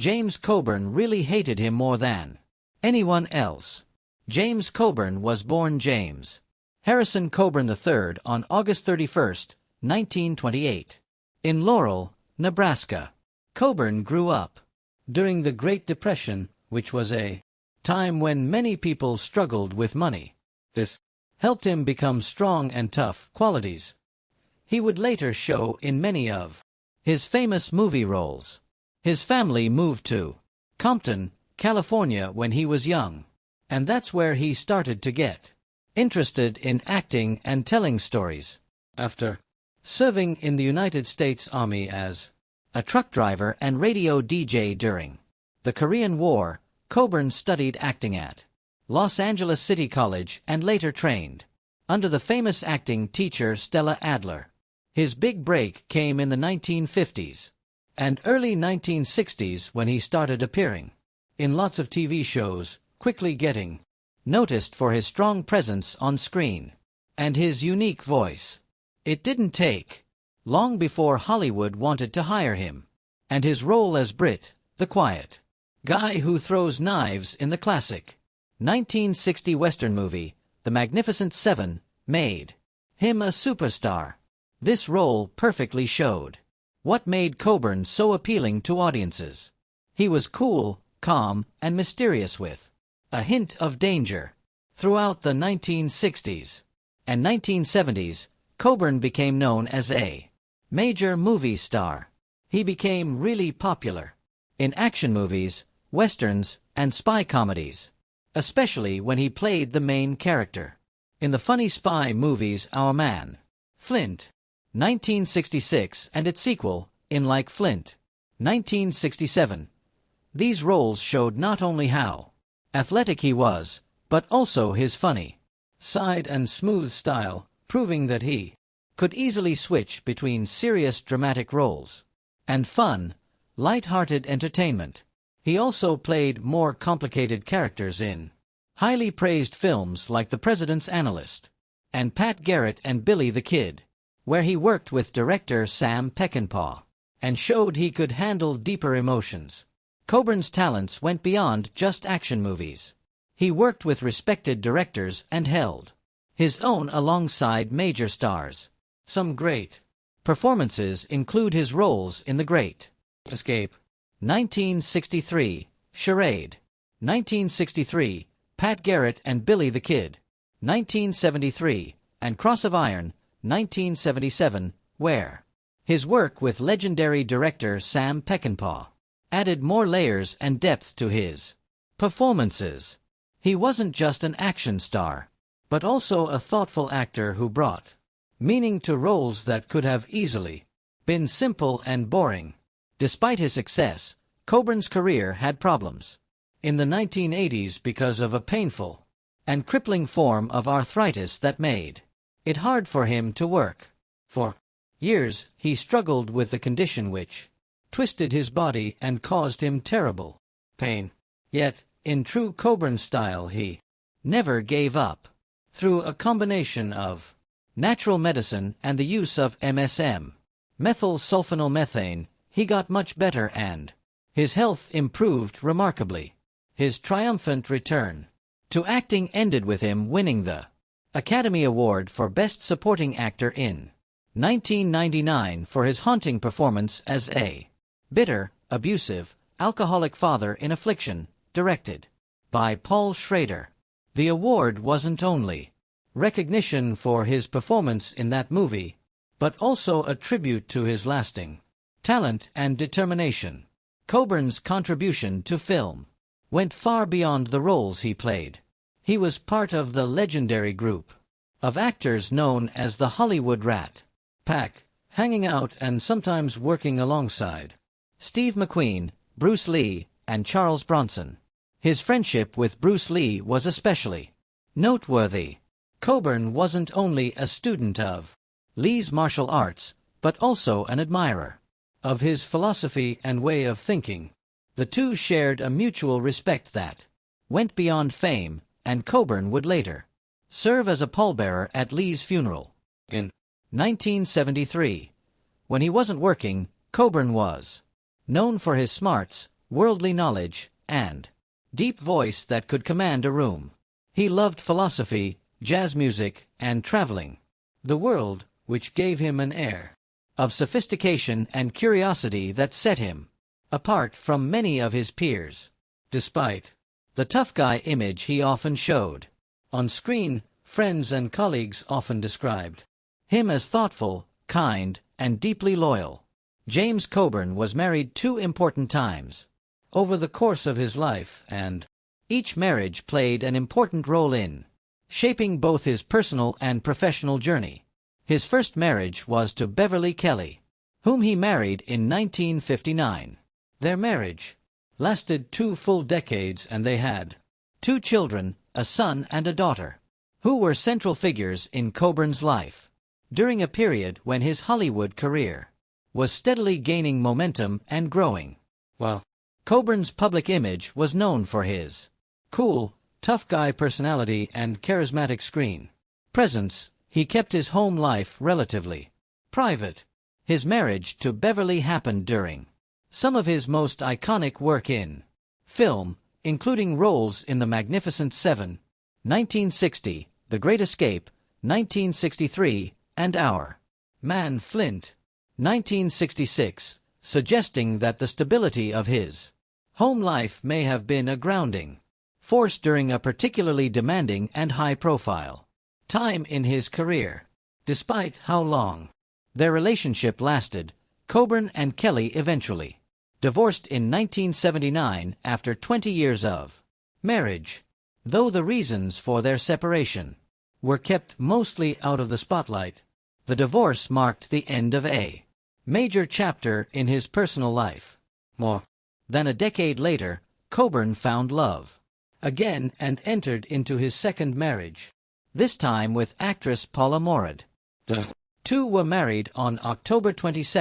James Coburn really hated him more than anyone else. James Coburn was born James Harrison Coburn III on August 31, 1928, in Laurel, Nebraska. Coburn grew up during the Great Depression, which was a time when many people struggled with money. This helped him become strong and tough qualities he would later show in many of his famous movie roles. His family moved to Compton, California when he was young, and that's where he started to get interested in acting and telling stories. After serving in the United States Army as a truck driver and radio DJ during the Korean War, Coburn studied acting at Los Angeles City College and later trained under the famous acting teacher Stella Adler. His big break came in the 1950s and early 1960s when he started appearing in lots of TV shows, quickly getting noticed for his strong presence on screen and his unique voice. It didn't take long before Hollywood wanted to hire him, and his role as Brit, the quiet guy who throws knives in the classic 1960 Western movie, The Magnificent Seven, made him a superstar. This role perfectly showed what made Coburn so appealing to audiences. He was cool, calm, and mysterious with a hint of danger. Throughout the 1960s and 1970s, Coburn became known as a major movie star. He became really popular in action movies, westerns, and spy comedies, especially when he played the main character in the funny spy movies Our Man, Flint, 1966, and its sequel, In Like Flint, 1967. These roles showed not only how athletic he was, but also his funny side and smooth style, proving that he could easily switch between serious dramatic roles and fun, light-hearted entertainment. He also played more complicated characters in highly praised films like The President's Analyst and Pat Garrett and Billy the Kid, where he worked with director Sam Peckinpah and showed he could handle deeper emotions. Coburn's talents went beyond just action movies. He worked with respected directors and held his own alongside major stars. Some great performances include his roles in The Great Escape, 1963, Charade, 1963, Pat Garrett and Billy the Kid, 1973, and Cross of Iron, 1977, where his work with legendary director Sam Peckinpah added more layers and depth to his performances. He wasn't just an action star, but also a thoughtful actor who brought meaning to roles that could have easily been simple and boring. Despite his success, Coburn's career had problems in the 1980s because of a painful and crippling form of arthritis that made it hard for him to work. For years, he struggled with the condition which twisted his body and caused him terrible pain. Yet, in true Coburn style, he never gave up. Through a combination of natural medicine and the use of MSM, methylsulfonylmethane, he got much better and his health improved remarkably. His triumphant return to acting ended with him winning the Academy Award for Best Supporting Actor in 1999 for his haunting performance as a bitter, abusive, alcoholic father in Affliction, directed by Paul Schrader. The award wasn't only recognition for his performance in that movie, but also a tribute to his lasting talent and determination. Coburn's contribution to film went far beyond the roles he played. He was part of the legendary group of actors known as the Hollywood Rat Pack, hanging out and sometimes working alongside Steve McQueen, Bruce Lee, and Charles Bronson. His friendship with Bruce Lee was especially noteworthy. Coburn wasn't only a student of Lee's martial arts, but also an admirer of his philosophy and way of thinking. The two shared a mutual respect that went beyond fame, and Coburn would later serve as a pallbearer at Lee's funeral. In 1973, when he wasn't working, Coburn was known for his smarts, worldly knowledge, and deep voice that could command a room. He loved philosophy, jazz music, and traveling the world, which gave him an air of sophistication and curiosity that set him apart from many of his peers. Despite the tough guy image he often showed on screen, friends and colleagues often described him as thoughtful, kind, and deeply loyal. James Coburn was married 2 important times over the course of his life, and each marriage played an important role in shaping both his personal and professional journey. His first marriage was to Beverly Kelly, whom he married in 1959. Their marriage lasted 2 full decades, and they had 2 children, a son and a daughter, who were central figures in Coburn's life during a period when his Hollywood career was steadily gaining momentum and growing. While Coburn's public image was known for his cool, tough guy personality and charismatic screen presence, he kept his home life relatively private. His marriage to Beverly happened during some of his most iconic work in film, including roles in The Magnificent Seven, 1960, The Great Escape, 1963, and Our Man Flint, 1966, suggesting that the stability of his home life may have been a grounding force during a particularly demanding and high-profile time in his career. Despite how long their relationship lasted, Coburn and Kelly eventually divorced in 1979 after 20 years of marriage. Though the reasons for their separation were kept mostly out of the spotlight, the divorce marked the end of a major chapter in his personal life. More than a decade later, Coburn found love again and entered into his second marriage, this time with actress Paula Morad. The 2 were married on October 22,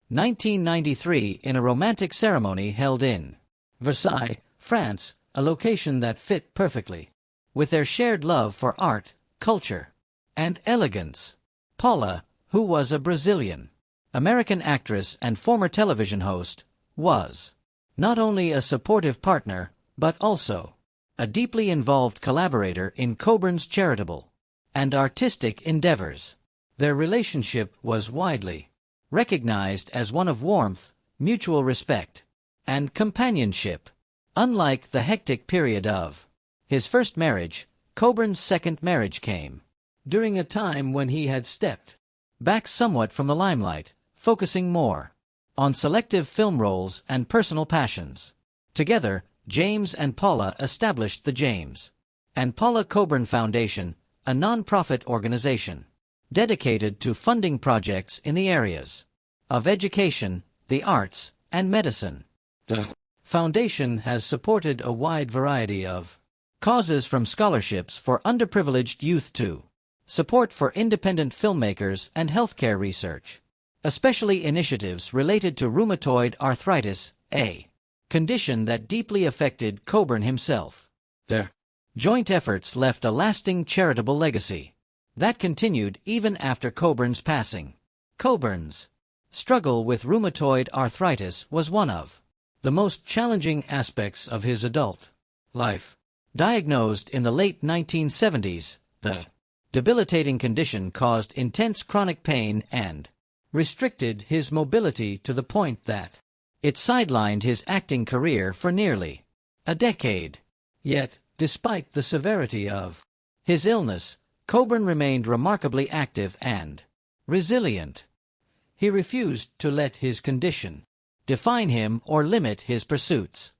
1993, in a romantic ceremony held in Versailles, France, a location that fit perfectly with their shared love for art, culture, and elegance. Paula, who was a Brazilian-American actress and former television host, was not only a supportive partner, but also a deeply involved collaborator in Coburn's charitable and artistic endeavors. Their relationship was widely recognized as one of warmth, mutual respect, and companionship. Unlike the hectic period of his first marriage, Coburn's second marriage came during a time when he had stepped back somewhat from the limelight, focusing more on selective film roles and personal passions. Together, James and Paula established the James and Paula Coburn Foundation, a non-profit organization dedicated to funding projects in the areas of education, the arts, and medicine. The foundation has supported a wide variety of causes, from scholarships for underprivileged youth to support for independent filmmakers and healthcare research, especially initiatives related to rheumatoid arthritis, a condition that deeply affected Coburn himself. Their joint efforts left a lasting charitable legacy that continued even after Coburn's passing. Coburn's struggle with rheumatoid arthritis was one of the most challenging aspects of his adult life. Diagnosed in the late 1970s, the debilitating condition caused intense chronic pain and restricted his mobility to the point that it sidelined his acting career for nearly a decade. Yet, despite the severity of his illness, Coburn remained remarkably active and resilient. He refused to let his condition define him or limit his pursuits.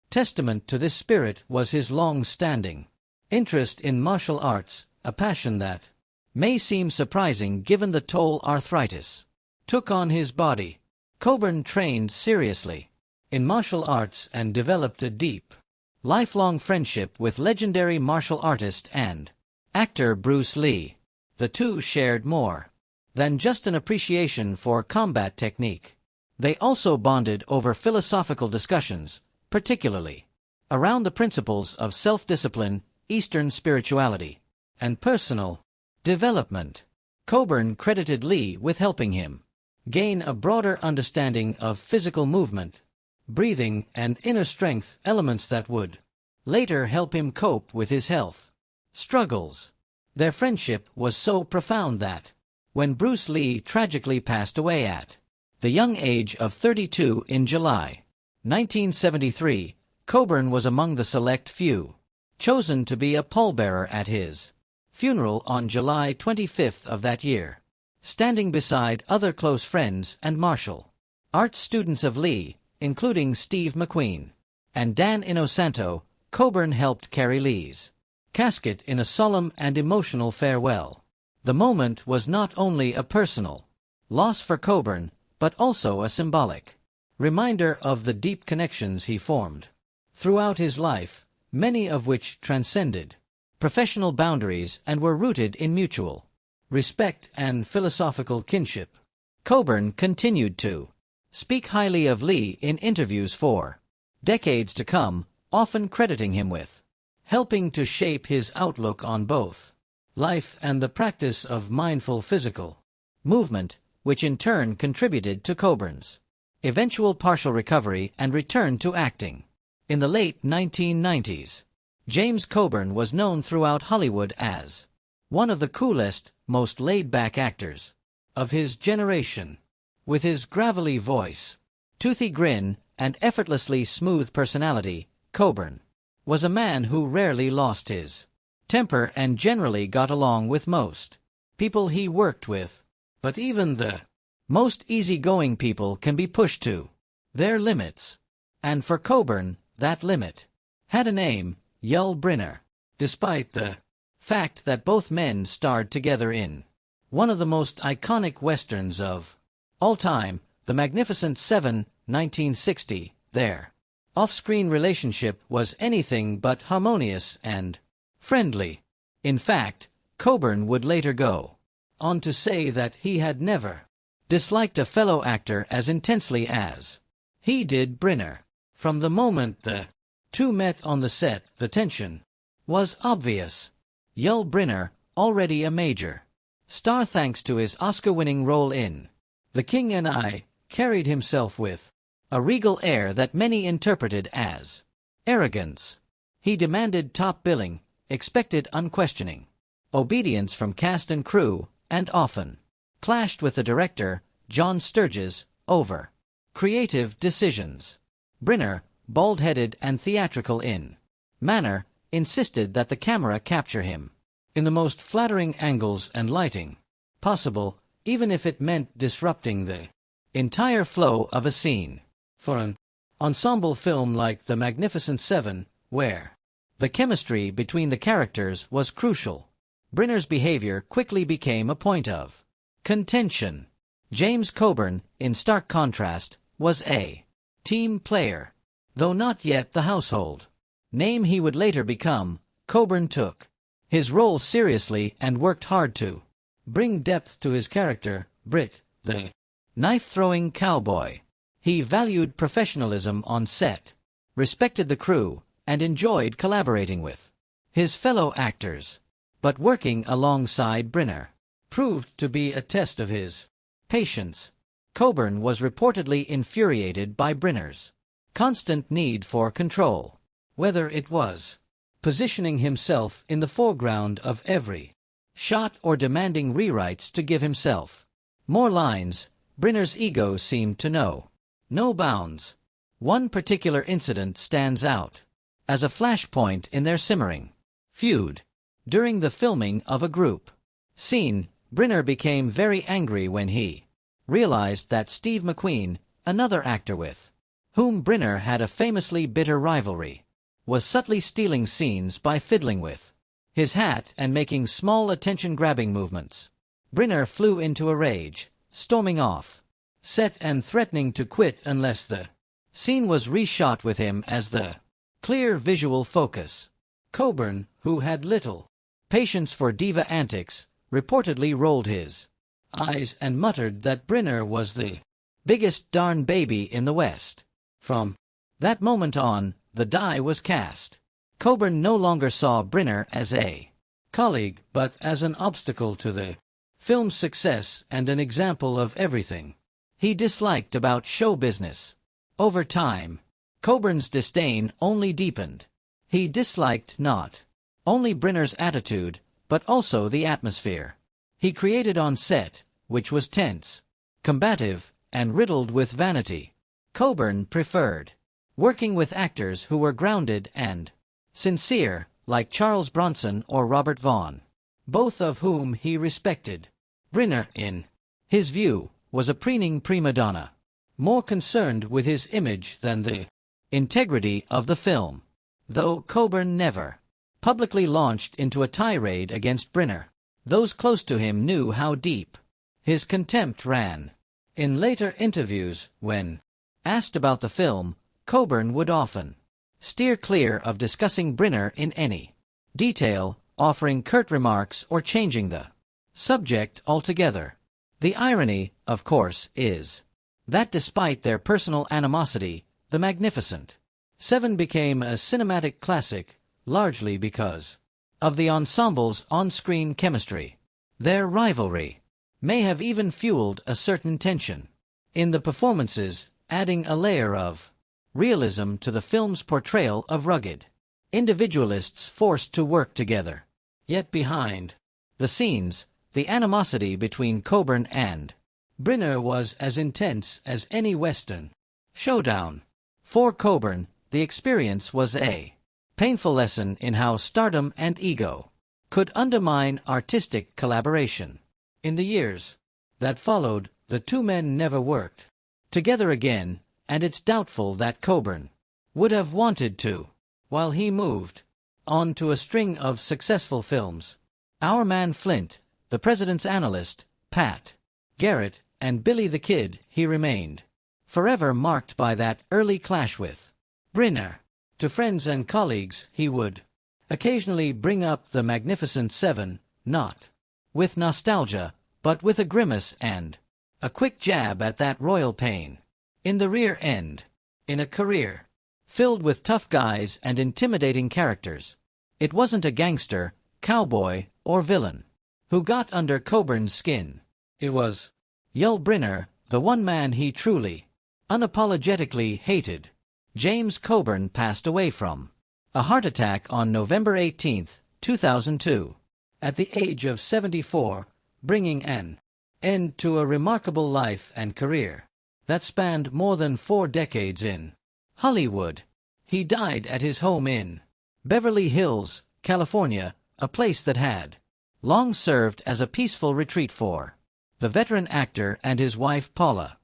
Testament to this spirit was his long-standing interest in martial arts, a passion that may seem surprising given the toll arthritis took on his body. Coburn trained seriously in martial arts and developed a deep, lifelong friendship with legendary martial artist and actor Bruce Lee. The two shared more than just an appreciation for combat technique. They also bonded over philosophical discussions, particularly around the principles of self-discipline, Eastern spirituality, and personal development. Coburn credited Lee with helping him gain a broader understanding of physical movement, breathing, and inner strength, elements that would later help him cope with his health struggles. Their friendship was so profound that, when Bruce Lee tragically passed away at the young age of 32 in July 1973, Coburn was among the select few chosen to be a pallbearer at his funeral on July 25 of that year. Standing beside other close friends and martial arts students of Lee, including Steve McQueen and Dan Inosanto, Coburn helped carry Lee's casket in a solemn and emotional farewell. The moment was not only a personal loss for Coburn, but also a symbolic reminder of the deep connections he formed throughout his life, many of which transcended professional boundaries and were rooted in mutual respect and philosophical kinship. Coburn continued to speak highly of Lee in interviews for decades to come, often crediting him with helping to shape his outlook on both life and the practice of mindful physical movement, which in turn contributed to Coburn's eventual partial recovery and return to acting. In the late 1990s, James Coburn was known throughout Hollywood as one of the coolest, most laid-back actors of his generation. With his gravelly voice, toothy grin, and effortlessly smooth personality, Coburn was a man who rarely lost his temper and generally got along with most people he worked with. But even the most easygoing people can be pushed to their limits. And for Coburn, that limit had a name: Yul Brynner. Despite the fact that both men starred together in one of the most iconic westerns of all time, The Magnificent Seven, 1960, their off-screen relationship was anything but harmonious and friendly. In fact, Coburn would later go on to say that he had never disliked a fellow actor as intensely as he did Brynner. From the moment the two met on the set, the tension was obvious. Yul Brynner, already a major star thanks to his Oscar-winning role in The King and I, carried himself with a regal air that many interpreted as arrogance. He demanded top billing, expected unquestioning obedience from cast and crew, and often clashed with the director, John Sturges, over creative decisions. Brynner, bald-headed and theatrical in manner, insisted that the camera capture him in the most flattering angles and lighting possible, even if it meant disrupting the entire flow of a scene. For an ensemble film like The Magnificent Seven, where the chemistry between the characters was crucial, Brynner's behavior quickly became a point of contention. James Coburn, in stark contrast, was a team player. Though not yet the household name he would later become, Coburn took his role seriously and worked hard to bring depth to his character, Britt, the knife-throwing cowboy. He valued professionalism on set, respected the crew, and enjoyed collaborating with his fellow actors. But working alongside Brynner proved to be a test of his patience. Coburn was reportedly infuriated by Brynner's constant need for control, whether it was positioning himself in the foreground of every shot or demanding rewrites to give himself more lines. Brynner's ego seemed to know no bounds. One particular incident stands out as a flashpoint in their simmering feud. During the filming of a group scene, Brynner became very angry when he realized that Steve McQueen, another actor with whom Brynner had a famously bitter rivalry, was subtly stealing scenes by fiddling with his hat and making small attention-grabbing movements. Brynner flew into a rage, storming off set and threatening to quit unless the scene was reshot with him as the clear visual focus. Coburn, who had little patience for diva antics, reportedly rolled his eyes and muttered that Brynner was the biggest darn baby in the West. From that moment on, the die was cast. Coburn no longer saw Brynner as a colleague, but as an obstacle to the film's success and an example of everything he disliked about show business. Over time, Coburn's disdain only deepened. He disliked not only Brynner's attitude, but also the atmosphere he created on set, which was tense, combative, and riddled with vanity. Coburn preferred working with actors who were grounded and sincere, like Charles Bronson or Robert Vaughn, both of whom he respected. Brynner, in his view, was a preening prima donna, more concerned with his image than the integrity of the film. Though Coburn never publicly launched into a tirade against Brynner, those close to him knew how deep his contempt ran. In later interviews, when asked about the film, Coburn would often steer clear of discussing Brynner in any detail, offering curt remarks or changing the subject altogether. The irony, of course, is that despite their personal animosity, The Magnificent Seven became a cinematic classic, largely because of the ensemble's on-screen chemistry. Their rivalry may have even fueled a certain tension in the performances, adding a layer of realism to the film's portrayal of rugged individualists forced to work together. Yet behind the scenes, the animosity between Coburn and Brynner was as intense as any Western showdown. For Coburn, the experience was a painful lesson in how stardom and ego could undermine artistic collaboration. In the years that followed, the two men never worked together again, and it's doubtful that Coburn would have wanted to. While he moved on to a string of successful films, Our Man Flint, The President's Analyst, Pat Garrett, and Billy the Kid, he remained forever marked by that early clash with Brynner. To friends and colleagues, he would occasionally bring up The Magnificent Seven, not with nostalgia, but with a grimace and a quick jab at that royal pain in the rear end. In a career filled with tough guys and intimidating characters, it wasn't a gangster, cowboy, or villain who got under Coburn's skin. It was Yul Brynner, the one man he truly, unapologetically hated. James Coburn passed away from a heart attack on November 18, 2002, at the age of 74, bringing an end to a remarkable life and career that spanned more than 4 decades in Hollywood. He died at his home in Beverly Hills, California, a place that had long served as a peaceful retreat for the veteran actor and his wife Paula.